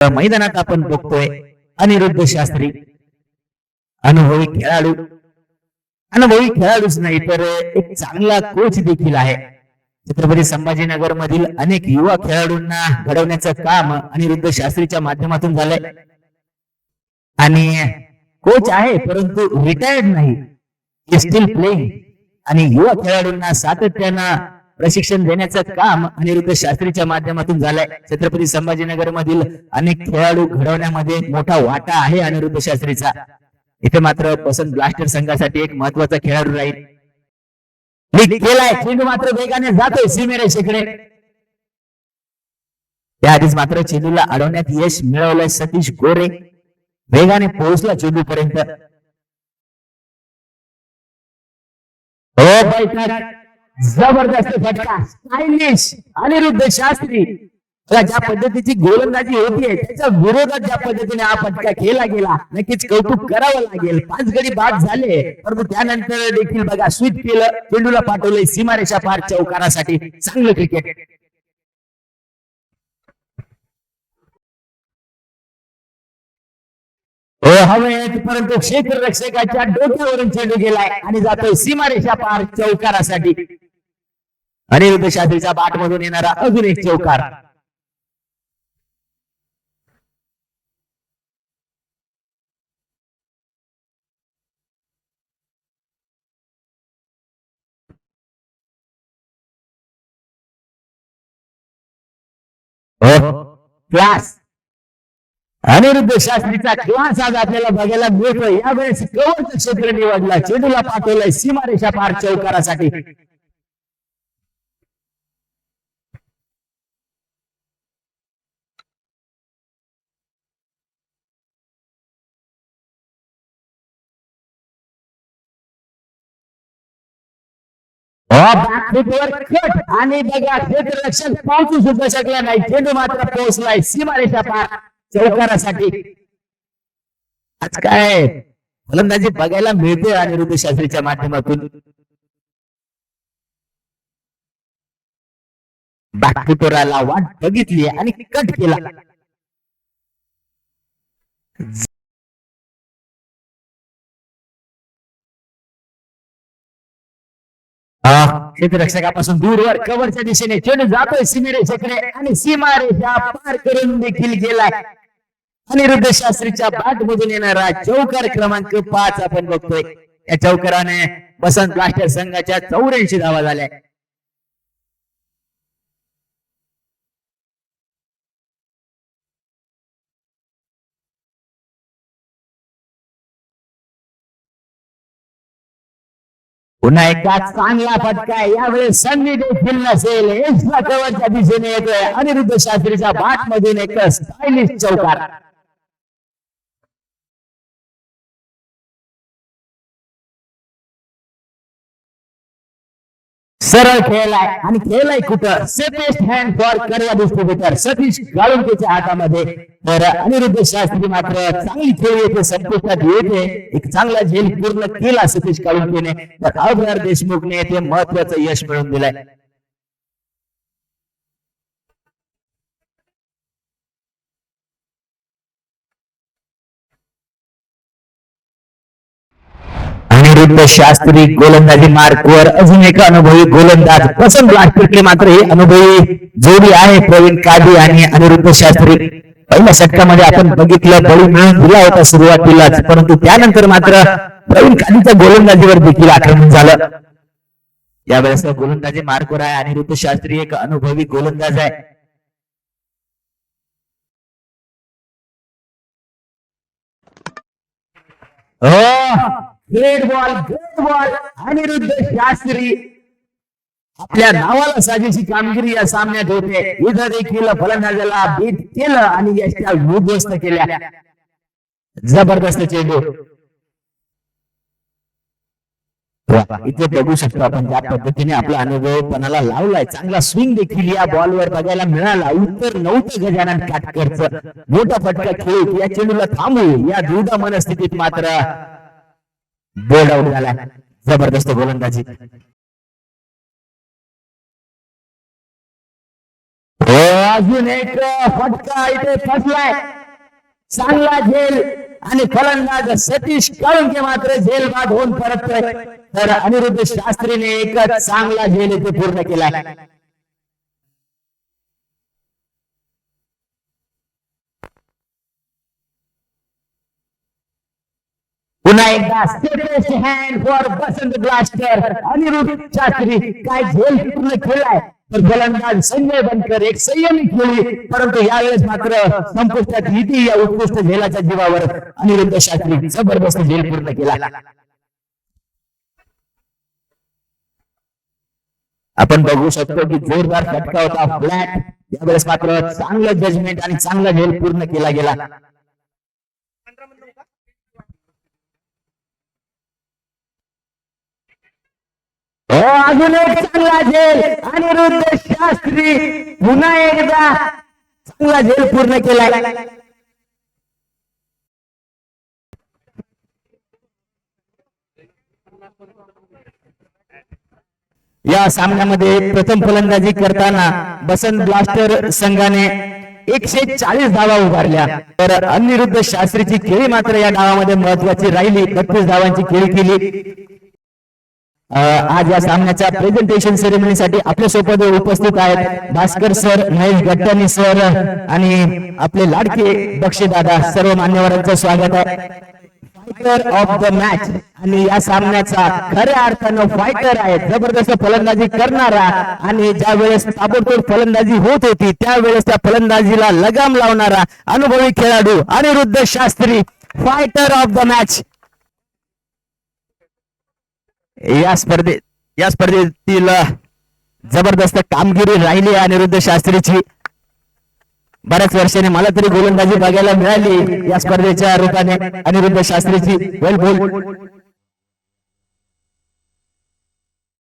मैदानात आपण बघतोय अनिरुद्ध शास्त्री अनुभवी खेळाडू. अनुभवी खेळाडूच नाही तर एक चांगला कोच देखील आहे. छत्रपती संभाजीनगर मधील अनेक युवा खेळाडूंना घडवण्याचं काम अनिरुद्ध शास्त्रीच्या माध्यमातून झालंय. आणि कोच आहे परंतु रिटायर्ड नाही, स्टील प्लेइंग. आणि युवा खेळाडूंना सातत्यानं प्रशिक्षण देण्याचं काम अनिरुद्ध शास्त्रीच्या माध्यमातून झालंय. छत्रपती संभाजीनगर मधील अनेक खेळाडू घडवण्यामध्ये मोठा वाटा आहे अनिरुद्ध शास्त्रीचा. इथे मात्र पसंत ब्लास्टर संघासाठी एक महत्वाचा खेळाडू राहील. केलाय चेंडू मात्र वेगाने जातोय सीमेरेषेकडे. त्याआधीच मात्र चेंडूला अडवण्यात यश मिळवलंय सतीश गोरे. वेगाने पोहोचला चेंडू पर्यंत. जबरदस्त फटका स्टायलिश अनिरुद्ध शास्त्री. ज्या पद्धतीची गोलंदाजी होतीये त्याच्या विरोधात ज्या पद्धतीने हा फटका खेळला गेला नक्कीच कौतुक करावं लागेल. 5 गडी बाद झाले परंतु त्यानंतर देखील बघा स्वीप केलं, चेंडूला पाठवलंय सीमारेषा पार चौकारासाठी. चांगलं क्रिकेट. हवेत परंतु क्षेत्ररक्षकाच्या डोक्यावरून चेंडू गेलाय आणि जातोय सीमारेषा पार चौकारासाठी. अनिरुद्ध शास्त्रीच्या बाट मधून येणारा अजून एक चौकार. क्लास अनिरुद्ध शास्त्रीचा क्लास आज आपल्याला बघायला मिळतोय. यावेळेस कव्हरचं क्षेत्र निवडला, चेंडूला पाठवलंय सीमारेषा पार चौकारासाठी. कट आणि बघा क्षेत्ररक्षक पोहोचू सुद्धा शकला नाही, चेंडू मात्र पोहोचलाय सीमारेषा पार चौकारासाठी. आज काय फलंदाजी बघायला मिळते अनिरुद्ध शास्त्रीच्या माध्यमातून. बॅकफुटरला वाट बघितली आणि कट केला. क्षेत्ररक्षकापासून दूरवर कव्हरच्या दिशेने चेंडू जातोय सीमेरेषेकडे आणि सीमारेषा पार करून देखील गेलाय. अनिरुद्ध शास्त्रीच्या बॅट मधून येणारा चौकार क्रमांक 5 आपण बघतोय. या चौकाराने पसंत ब्लास्टर संघाच्या 84 धावा झाल्या. पुन्हा एकदा चांगला फटका. यावेळेस संधी देखील नसेल. एक्स्ट्रा कव्हरच्या दिशेने येतोय अनिरुद्ध शास्त्रीच्या बाट मधून एक स्टायलिश चौकार. सरळ खेळलाय आणि खेळलाय कुठं safest hand for career distributor Satish गाळुंकेच्या हातामध्ये. तर अनिरुद्ध शास्त्री मात्र चांगली खेळ येथे संपुष्टात येते. एक चांगला झेल पूर्ण केला सतीश गाळुंकेने. तर अभ्यार देशमुखने येथे महत्वाचं यश मिळवून दिलंय. अनिरुद्ध शास्त्री गोलंदाजी मार्कवर अजून एक अनुभवी गोलंदाज पसंत ब्लास्टरकडे मात्र ही अनुभवी जोडी आहे प्रवीण कादी आणि अनिरुद्ध शास्त्री. पहिल्या षटकामध्ये आपण बघितलं बळी मिळून दिला होता सुरुवातीलाच, परंतु त्यानंतर मात्र प्रवीण कादीच्या गोलंदाजीवर देखील आक्रमण झालं. यावेळेस गोलंदाजी मार्कवर आहे अनिरुद्ध शास्त्री, एक अनुभवी गोलंदाज आहे. ग्रेट बॉल अनिरुद्ध शास्त्री आपल्या नावाला साजेशी कामगिरी या सामन्यात होते. इथं देखील फलंदाजाला बीट केलं आणि यशच्या उद्ध्वस्त केल्या. जबरदस्त चेंडू. इथे बघू शकतो आपण ज्या पद्धतीने आपला अनुभवपणाला लावलाय. चांगला स्विंग देखील या बॉलवर बघायला मिळाला. उत्तर नव्हतं गजानन काटकरचं. मोठा फटका खेळून या चेंडूला थांबू या द्विधा मनस्थितीत मात्र बोल्ड आउट झाला. जबरदस्त गोलंदाजी. हो अजून एक फटका इथे फसलाय, चांगला झेल आणि फलंदाज सतीश काळुंके मात्र झेल बाद होऊन परततोय. तर अनिरुद्ध शास्त्रीने एक चांगला झेल इथे पूर्ण केलाय. पुन्हा एकदा steadiest hand for Basant blaster. Aniruddha Shastri काय झेल पूर्ण केलाय, तर फलंदाज संजय बनकर एक संयमी खेळी, परंतु यावेळेस मात्र संपुष्टात येते या उत्कृष्ट झेलाच्या जीवावर अनिरुद्ध शास्त्री जबरदस्त झेल पूर्ण केला. आपण बघू शकतो की जोरदार फटका होता फ्लॅट, यावेळेस मात्र चांगलं जजमेंट आणि चांगला झेल पूर्ण केला गेला. अजून एक चांगला झेल, अनिरुद्ध शास्त्री पुन्हा एकदा चांगला झेल पूर्ण केलाय. या सामन्यामध्ये प्रथम फलंदाजी करताना बसंत ब्लास्टर संघाने 140 धावा उभारल्या, तर अनिरुद्ध शास्त्रीची खेळी मात्र या डावामध्ये महत्वाची राहिली. 32 धावांची खेळी केली. आज या सामन्याच्या प्रेझेंटेशन सेरेमनीसाठी आपल्या सोबत उपस्थित आहेत भास्कर सर, महेश गट्टानी सर आणि आपले लाडके बक्षीदादा. सर्व मान्यवरांचं स्वागत आहे. फायटर ऑफ द मॅच आणि या सामन्याचा खऱ्या अर्थानं फायटर आहे, जबरदस्त फलंदाजी करणारा आणि ज्या वेळेस ताबडतोब फलंदाजी होत होती त्यावेळेस त्या फलंदाजीला लगाम लावणारा अनुभवी खेळाडू Aniruddha Shastri, fighter of the match. या स्पर्धेतील जबरदस्त कामगिरी राहिली अनिरुद्ध शास्त्रीची. बऱ्याच वर्षाने मला तरी गोलंदाजी बघायला मिळाली या स्पर्धेच्या रूपाने अनिरुद्ध शास्त्रीची. वेल बोल.